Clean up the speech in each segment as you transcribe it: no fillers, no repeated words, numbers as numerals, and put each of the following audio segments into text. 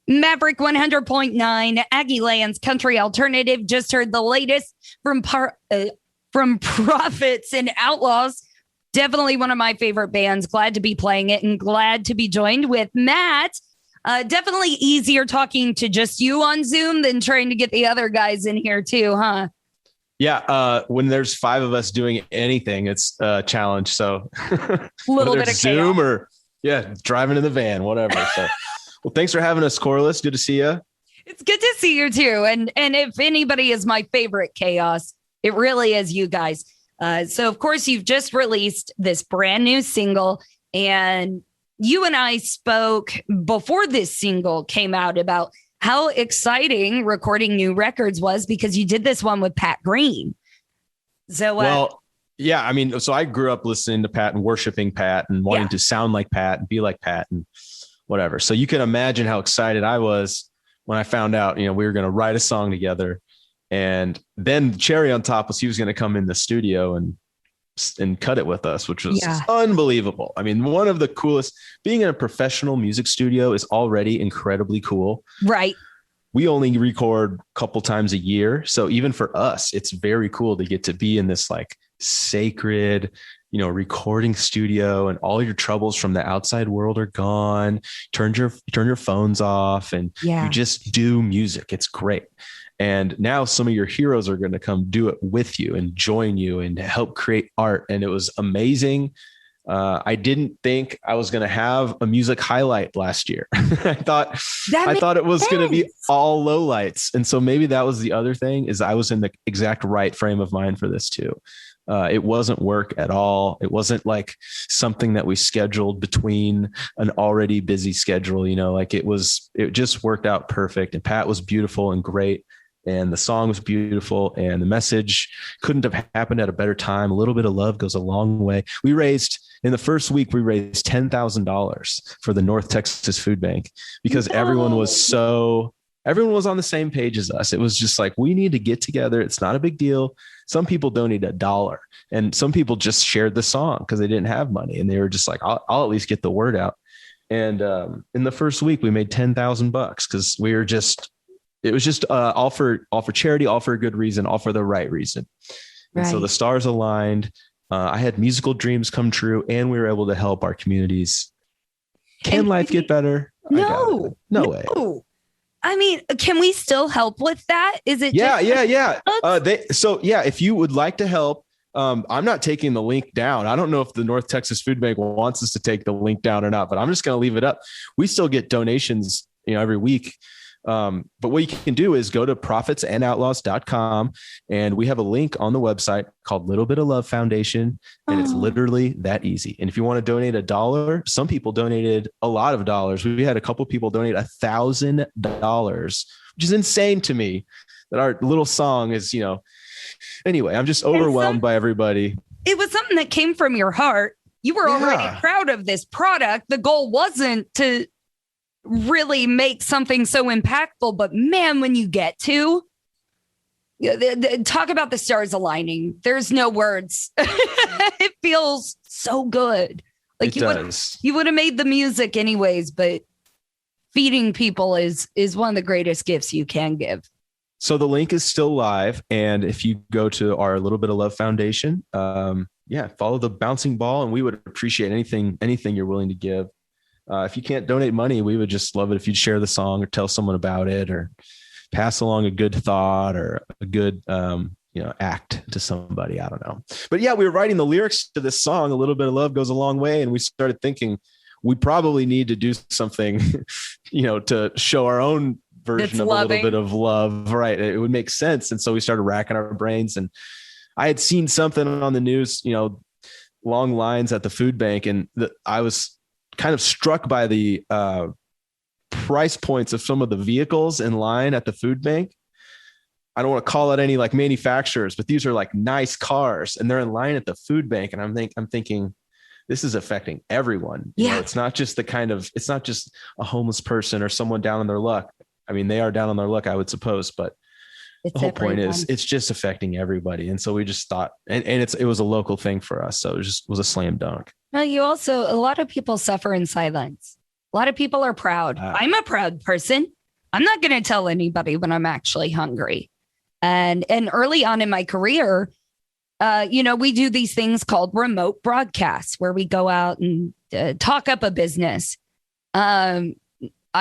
Maverick 100.9, Aggie Land's Country Alternative. Just heard the latest from Prophets and Outlaws. Definitely one of my favorite bands. Glad to be playing it and glad to be joined with Matt. Definitely easier talking to just you on Zoom than trying to get the other guys in here too, huh? Yeah. When there's 5 of us doing anything, it's a challenge. So a little bit of Zoom chaos. or driving in the van, whatever. So well, thanks for having us, Corliss. Good to see you. It's good to see you too. And if anybody is my favorite chaos, it really is you guys. So of course you've just released this brand new single, and you and I spoke before this single came out about how exciting recording new records was because you did this one with Pat Green. So, yeah, I mean, so I grew up listening to Pat and worshiping Pat and wanting to sound like Pat and be like Pat and whatever. So you can imagine how excited I was when I found out, we were going to write a song together. And then cherry on top was he was going to come in the studio and cut it with us, which was unbelievable. I mean, one of the coolest. Being in a professional music studio is already incredibly cool. Right. We only record a couple times a year. So even for us, it's very cool to get to be in this like sacred, recording studio, and all your troubles from the outside world are gone. Turn your phones off and you just do music. It's great. And now some of your heroes are going to come do it with you and join you and help create art. And it was amazing. I didn't think I was going to have a music highlight last year. I thought it was going to be all lowlights. And so maybe that was the other thing, is I was in the exact right frame of mind for this too. It wasn't work at all. It wasn't like something that we scheduled between an already busy schedule, it just worked out perfect. And Pat was beautiful and great. And the song was beautiful, and the message couldn't have happened at a better time. A little bit of love goes a long way. In the first week, we raised $10,000 for the North Texas Food Bank because everyone was on the same page as us. It was just like, we need to get together. It's not a big deal. Some people donated $1, and some people just shared the song because they didn't have money. And they were just like, I'll at least get the word out. And in the first week, we made $10,000 because it was just all for charity, all for a good reason, all for the right reason. And so the stars aligned. I had musical dreams come true, and we were able to help our communities. Can life get better? No way. I mean, can we still help with that? Is it? Yeah. If you would like to help, I'm not taking the link down. I don't know if the North Texas Food Bank wants us to take the link down or not, but I'm just going to leave it up. We still get donations, every week. But what you can do is go to prophetsанdoutlaws.com, and we have a link on the website called Little Bit of Love Foundation. And it's literally that easy. And if you want to donate $1, some people donated a lot of dollars. We had a couple people donate $1,000, which is insane to me that our little song is, anyway, I'm just overwhelmed by everybody. It was something that came from your heart. You were already proud of this product. The goal wasn't to really make something so impactful, but man, when you get to talk about the stars aligning, there's no words. It feels so good. Like you would have made the music anyways, but feeding people is one of the greatest gifts you can give. So the link is still live. And if you go to our Little Bit of Love Foundation, follow the bouncing ball, and we would appreciate anything you're willing to give. If you can't donate money, we would just love it if you'd share the song or tell someone about it or pass along a good thought or a good, act to somebody. I don't know. But yeah, we were writing the lyrics to this song, A Little Bit of Love Goes a Long Way. And we started thinking we probably need to do something, to show our own version of a little bit of love. Right. It would make sense. And so we started racking our brains, and I had seen something on the news, long lines at the food bank. And I was kind of struck by the price points of some of the vehicles in line at the food bank. I don't want to call out any like manufacturers, but these are like nice cars, and they're in line at the food bank. And I'm thinking this is affecting everyone. It's not just it's not just a homeless person or someone down on their luck. I mean, they are down on their luck, I would suppose, but the whole point is it's just affecting everybody. And so we just thought, and it was a local thing for us. So it was a slam dunk. Well, a lot of people suffer in silence. A lot of people are proud. I'm a proud person. I'm not going to tell anybody when I'm actually hungry. And early on in my career, we do these things called remote broadcasts where we go out and talk up a business. I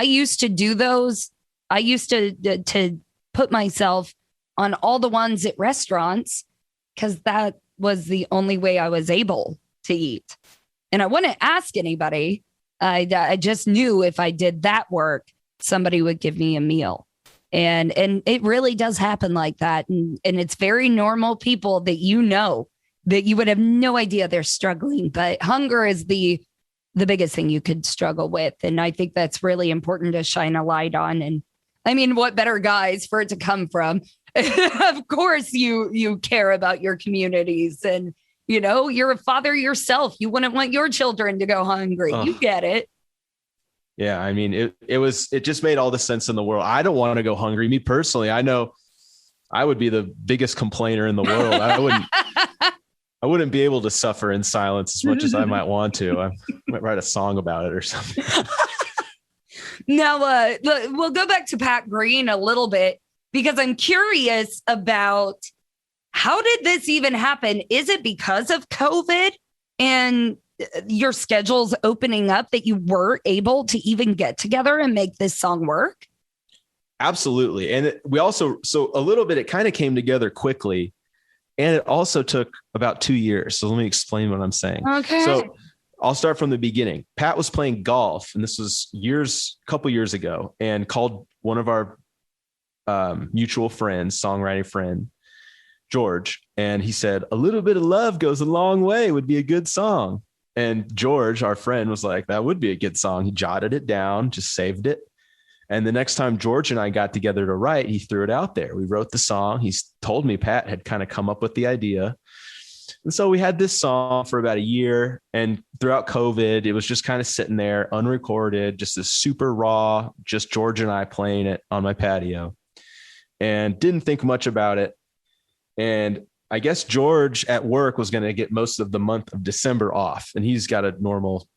used to do those. I used to put myself on all the ones at restaurants because that was the only way I was able to eat. And I wouldn't ask anybody. I just knew if I did that work, somebody would give me a meal. And it really does happen like that. And it's very normal people that that you would have no idea they're struggling. But hunger is the biggest thing you could struggle with. And I think that's really important to shine a light on. And I mean, what better guys for it to come from? Of course, you care about your communities and, you're a father yourself. You wouldn't want your children to go hungry. You get it. Yeah. I mean, it just made all the sense in the world. I don't want to go hungry. Me personally, I know I would be the biggest complainer in the world. I wouldn't be able to suffer in silence as much as I might want to. I might write a song about it or something. Now, we'll go back to Pat Green a little bit because I'm curious about how did this even happen? Is it because of COVID and your schedules opening up that you were able to even get together and make this song work? Absolutely. And so a little bit, it kind of came together quickly and it also took about 2 years. So let me explain what I'm saying. Okay. So I'll start from the beginning. Pat was playing golf and this was a couple years ago and called one of our mutual friends, songwriting friend, George. And he said, "A little bit of love goes a long way would be a good song." And George, our friend, was like, "That would be a good song." He jotted it down, just saved it. And the next time George and I got together to write, he threw it out there. We wrote the song. He's told me Pat had kind of come up with the idea. And so we had this song for about a year. And throughout COVID, it was just kind of sitting there unrecorded, just this super raw, just George and I playing it on my patio and didn't think much about it. And I guess George at work was going to get most of the month of December off, and he's got a normal,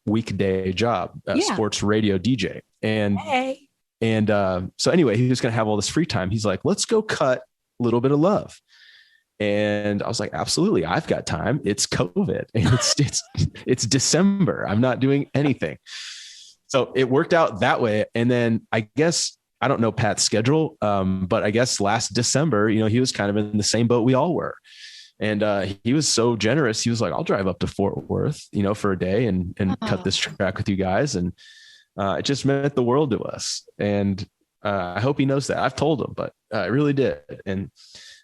weekday job, sports radio DJ. So anyway, he was going to have all this free time. He's like, "Let's go cut a little bit of love." And I was like, "Absolutely. I've got time. It's COVID and it's December. I'm not doing anything." So it worked out that way. And then I guess, I don't know Pat's schedule, but I guess last December, he was kind of in the same boat we all were. And he was so generous. He was like, "I'll drive up to Fort Worth, for a day and cut this track with you guys." And it just meant the world to us. And I hope he knows that. I've told him, but I really did. And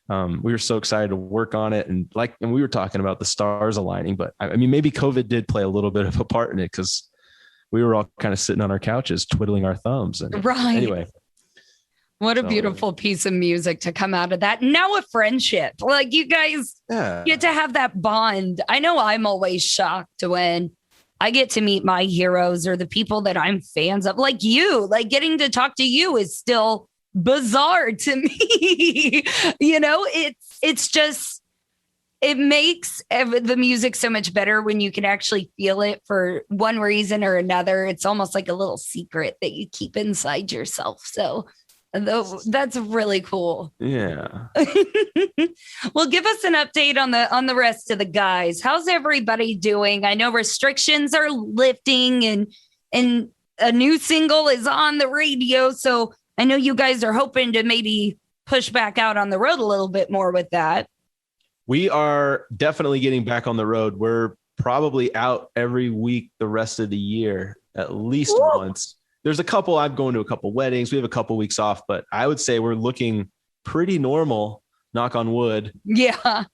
we were so excited to work on it. And we were talking about the stars aligning, but I mean, maybe COVID did play a little bit of a part in it because we were all kind of sitting on our couches, twiddling our thumbs. And anyway. What a beautiful piece of music to come out of that. Now a friendship. Like you guys get to have that bond. I know I'm always shocked when I get to meet my heroes or the people that I'm fans of. Like you, like getting to talk to you is still bizarre to me. It's just, it makes the music so much better when you can actually feel it for one reason or another. It's almost like a little secret that you keep inside yourself. So that's really cool. Yeah. Well, give us an update on the rest of the guys. How's everybody doing? I know restrictions are lifting and a new single is on the radio. So I know you guys are hoping to maybe push back out on the road a little bit more with that. We are definitely getting back on the road. We're probably out every week the rest of the year, at least once. There's a couple, I'm going to a couple weddings. We have a couple weeks off, but I would say we're looking pretty normal, knock on wood. Yeah.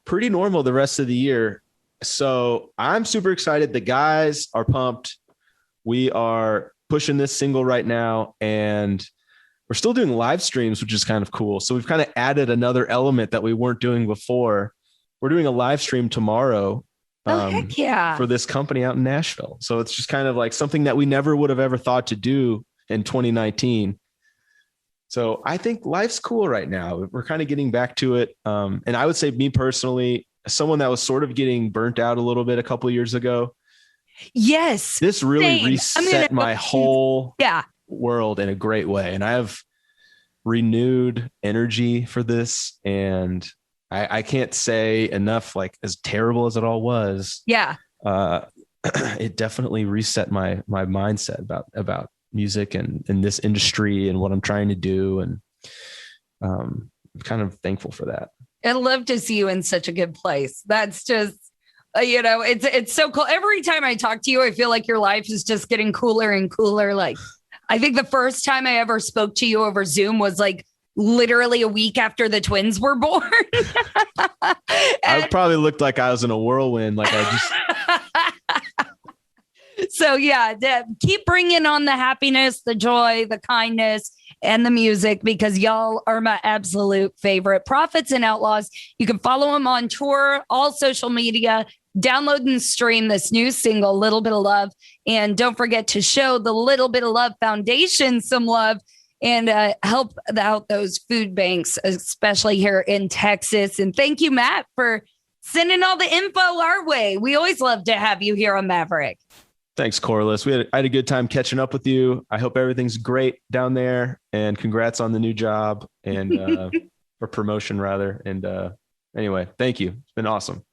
Pretty normal the rest of the year. So I'm super excited. The guys are pumped. We are pushing this single right now and we're still doing live streams, which is kind of cool. So we've kind of added another element that we weren't doing before. We're doing a live stream tomorrow. Heck yeah. For this company out in Nashville. So it's just kind of like something that we never would have ever thought to do in 2019. So I think life's cool right now. We're kind of getting back to it. And I would say me personally, someone that was sort of getting burnt out a little bit a couple of years ago, Yes. This really same. reset my whole yeah. world in a great way. And I have renewed energy for this. And I can't say enough, like as terrible as it all was. Yeah. It definitely reset my mindset about music and in this industry and what I'm trying to do. And I'm kind of thankful for that. I'd love to see you in such a good place. That's just, it's so cool. Every time I talk to you, I feel like your life is just getting cooler and cooler. Like, I think the first time I ever spoke to you over Zoom was like literally a week after the twins were born. I probably looked like I was in a whirlwind. Like I just. So yeah, keep bringing on the happiness, the joy, the kindness, and the music, because y'all are my absolute favorite. Prophets and Outlaws. You can follow them on tour, all social media. Download and stream this new single, Little Bit of Love. And don't forget to show the Little Bit of Love Foundation some love and help out those food banks, especially here in Texas. And thank you, Matt, for sending all the info our way. We always love to have you here on Maverick. Thanks, Corliss. I had a good time catching up with you. I hope everything's great down there, and congrats on the new job and or promotion rather. And anyway, thank you. It's been awesome.